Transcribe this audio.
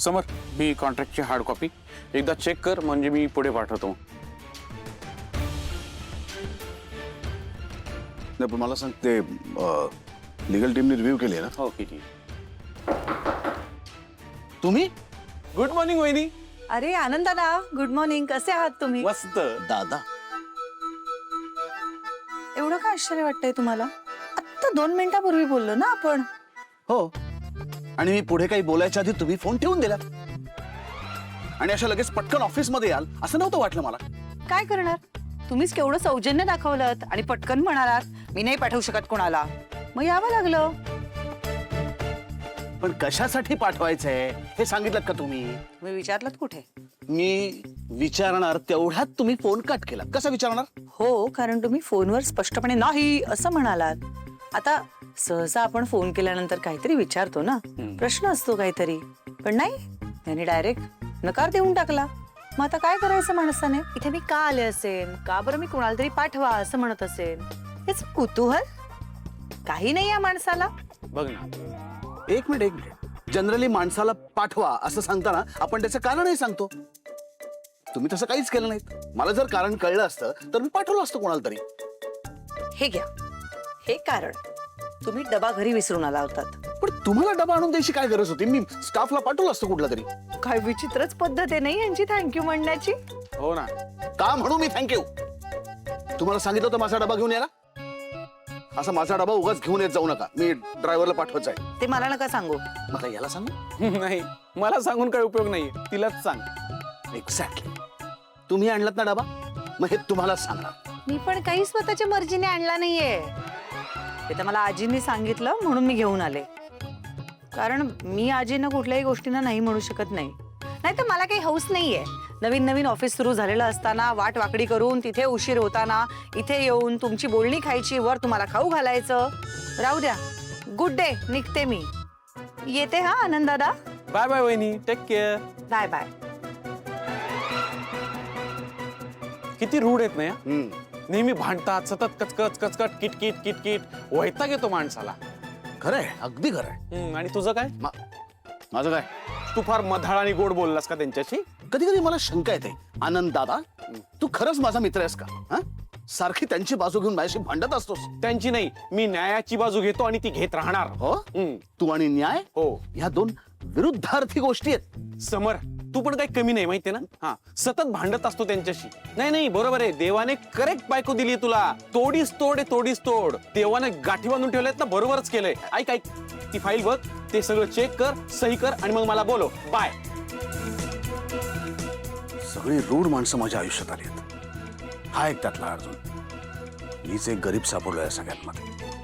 समर, ही कॉन्ट्रॅक्टची hard copy एकदा check कर, म्हणजे मी पुढे पाठवतो. नाही पण मला सांग, ते लीगल टीमने रिव्ह्यू केली आहे ना? हो किती. तुम्ही? गुड मॉर्निंग वहिनी. अरे आनंदादा, गुड मॉर्निंग. कसे आहात तुम्ही? मस्त. दादा? एवढं काय आश्चर्य वाटतंय तुम्हाला? आत्ता 2 मिनिटापूर्वी बोललो ना आपण. हो, आणि मी पुढे काही बोलायच्या आधी तुम्ही फोन ठेवून दिला, आणि अशा लगेच पटकन ऑफिस मध्ये याल असं नव्हतं वाटलं मला. काय करणार? तुम्हीच केवढं सौजन्य दाखवलं आणि पटकन म्हणालात मी नाही पाठवू शकत कोणाला, मग यावं लागलं. पण कशासाठी पाठवायचंय हे सांगितलं का तुम्ही? मी विचारलं कुठे? मी विचारणार तेवढ्यात तुम्ही फोन कट केला. कसं विचारणार? हो, कारण तुम्ही फोनवर स्पष्टपणे नाही असं म्हणालात. आता सहसा आपण फोन केल्यानंतर काहीतरी विचारतो ना, प्रश्न असतो काहीतरी, पण नाही, त्याने डायरेक्ट नकार देऊन टाकला. मग आता काय करायचं माणसाने? इथे मी का आले असेल, का बरं मी कुणाला तरी पाठवा असं म्हणत असेल, हेच कुतूहल. काही नाही या माणसाला. बघ ना, एक मिनिट. जनरली माणसाला पाठवा असं सांगताना आपण त्याचं कारणही सांगतो. तुम्ही तसं काहीच केलं नाहीत. मला जर कारण कळलं असतं तर मी पाठवलं असतं कोणाला तरी. हे घ्या, हे कारण. तुम्ही डबा घरी विसरून आला होतात. पण तुम्हाला डबा आणून द्यायची काय गरज होती? मी स्टाफला पाठवलं असतं कुठला तरी. काय विचित्रच पद्धत आहे नाही यांची थँक्यू म्हणण्याची. हो ना. का म्हणू मी थँक्यू? तुम्हाला सांगितलं होतं माझा डबा घेऊन यायला. असा माझा डबा उगाच घेऊन येत जाऊ नका, मी ड्रायव्हरला पाठवत जाईल. ते मला नका सांगू. मला याला सांगू? नाही, मला सांगून काही उपयोग नाहीये, तिलाच सांग. एक्झॅक्टली. तुम्ही आणलात ना डबा, मग हे तुम्हालाच सांगणार. मी पण काही स्वतःच्या मर्जीने आणला नाहीये. ते तर मला आजींनी सांगितलं म्हणून मी घेऊन आले. कारण मी आजींना कुठल्याही गोष्टींना नाही म्हणू शकत नाही. नाही तर मला काही हौस नाहीये. नवीन नवीन ऑफिस सुरू झालेलं असताना वाट वाकडी करून तिथे उशीर होताना इथे येऊन तुमची बोलणी खायची, वर तुम्हाला खाऊ घालायचं. राहू द्या. गुड डे, निघते मी. येते हा आनंदादा. बाय बाय वहिनी, टेक केअर. Bye bye. किती रूढ आहेत ना या. नेहमी भांडतात, सतत कचकच कचकट किटकिट किटकिट, वैताग येतो माणसाला. खरंय, अगदी खरंय. आणि तुझं काय? माझं काय? तू फार मधाळ आणि गोड बोललास का त्यांच्याशी? कधी कधी मला शंका येते, आनंद दादा तू खरंच माझा मित्र आहेस का? हा, सारखी त्यांची बाजू घेऊन माझ्याशी भांडत असतोस. त्यांची नाही, मी न्यायाची बाजू घेतो आणि ती घेत राहणार. हो, तू आणि न्याय, हो, ह्या दोन विरुद्धार्थी गोष्टी आहेत. समर, तू पण काही कमी नाही माहितीये ना. हा, सतत भांडत असतो त्यांच्याशी. नाही नाही, बरोबर आहे, देवाने करेक्ट बायको दिली तुला. तोडीस तोड आहे, तोडीस तोड. देवाने गाठी बांधून ठेवल्यात ना, बरोबरच केलंय. ऐक ऐक, ती फाईल बघ, ते सगळं चेक कर, सही कर आणि मग मला बोलव. बाय. सगळी रूढ माणसं माझ्या आयुष्यात आली आहेत. हा एक त्यातला अर्जुन. मीच एक गरीब सापडलोय सगळ्यात मध्ये.